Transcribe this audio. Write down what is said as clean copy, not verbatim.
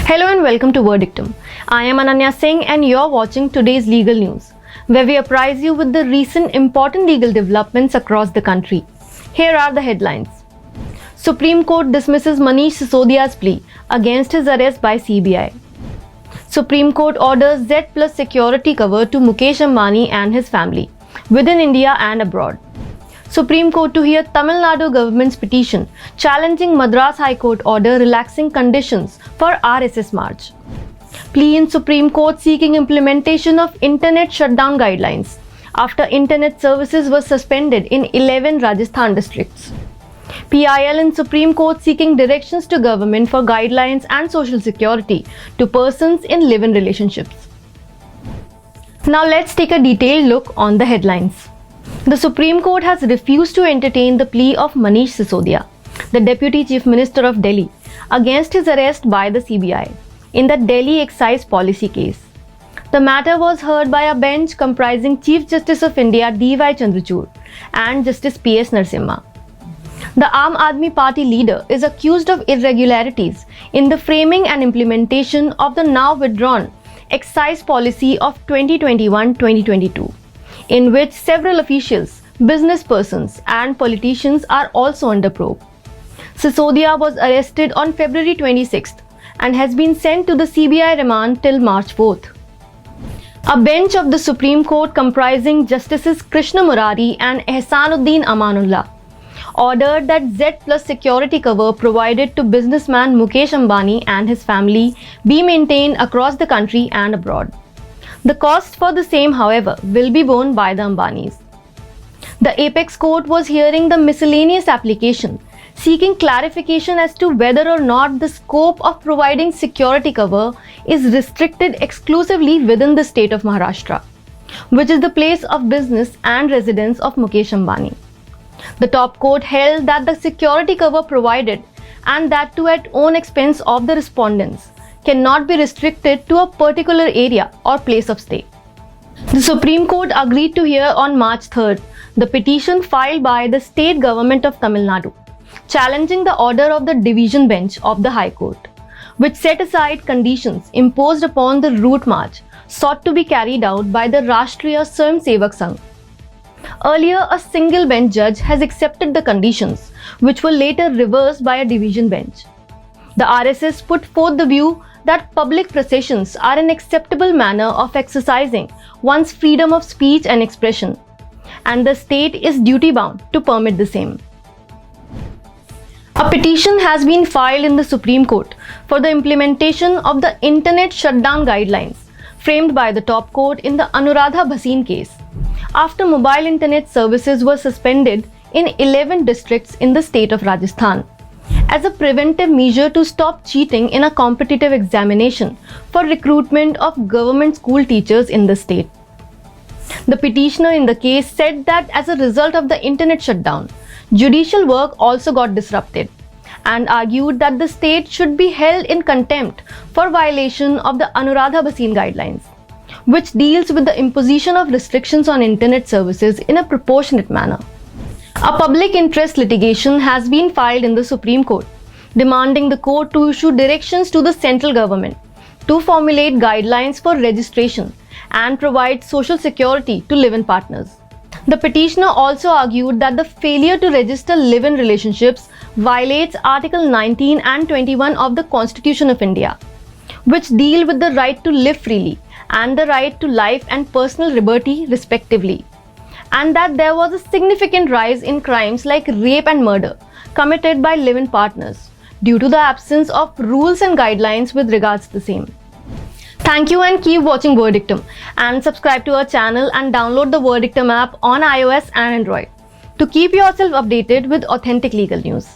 Hello and welcome to Verdictum. I am Ananya Singh and you're watching today's legal news, where we apprise you with the recent important legal developments across the country. Here are the headlines. Supreme Court dismisses Manish Sisodia's plea against his arrest by CBI. Supreme Court orders Z plus security cover to Mukesh Ambani and his family, within India and abroad. Supreme Court to hear Tamil Nadu government's petition challenging Madras High Court order relaxing conditions for RSS march. Plea in Supreme Court seeking implementation of internet shutdown guidelines after internet services were suspended in 11 Rajasthan districts. PIL in Supreme Court seeking directions to government for guidelines and social security to persons in live-in relationships. Now let's take a detailed look on the headlines. The Supreme Court has refused to entertain the plea of Manish Sisodia, the Deputy Chief Minister of Delhi, against his arrest by the CBI in the Delhi excise policy case. The matter was heard by a bench comprising Chief Justice of India D.Y. Chandrachud and Justice P.S. Narasimha. The Aam Aadmi Party leader is accused of irregularities in the framing and implementation of the now withdrawn excise policy of 2021-2022. in which several officials, business persons and politicians are also under probe. Sisodia was arrested on February 26th and has been sent to the CBI remand till March 4th. A bench of the Supreme Court comprising Justices Krishna Murari and Ehsanuddin Amanullah ordered that Z plus security cover provided to businessman Mukesh Ambani and his family be maintained across the country and abroad. The cost for the same, however, will be borne by the Ambanis. The Apex Court was hearing the miscellaneous application, seeking clarification as to whether or not the scope of providing security cover is restricted exclusively within the state of Maharashtra, which is the place of business and residence of Mukesh Ambani. The top court held that the security cover provided, and that too at own expense of the respondents, cannot be restricted to a particular area or place of stay. The Supreme Court agreed to hear on March 3rd the petition filed by the state government of Tamil Nadu, challenging the order of the division bench of the High Court, which set aside conditions imposed upon the route march sought to be carried out by the Rashtriya Swayamsevak Sangh. Earlier, a single bench judge has accepted the conditions, which were later reversed by a division bench. The RSS put forth the view that public processions are an acceptable manner of exercising one's freedom of speech and expression, and the state is duty-bound to permit the same. A petition has been filed in the Supreme Court for the implementation of the Internet Shutdown Guidelines framed by the top court in the Anuradha Bhasin case, after mobile internet services were suspended in 11 districts in the state of Rajasthan, as a preventive measure to stop cheating in a competitive examination for recruitment of government school teachers in the state. The petitioner in the case said that as a result of the internet shutdown, judicial work also got disrupted, and argued that the state should be held in contempt for violation of the Anuradha Bhasin guidelines, which deals with the imposition of restrictions on internet services in a proportionate manner. A public interest litigation has been filed in the Supreme Court, demanding the court to issue directions to the central government to formulate guidelines for registration and provide social security to live-in partners. The petitioner also argued that the failure to register live-in relationships violates Article 19 and 21 of the Constitution of India, which deal with the right to live freely and the right to life and personal liberty respectively, and that there was a significant rise in crimes like rape and murder committed by live-in partners due to the absence of rules and guidelines with regards to the same. Thank you and keep watching Verdictum, and subscribe to our channel and download the Verdictum app on iOS and Android to keep yourself updated with authentic legal news.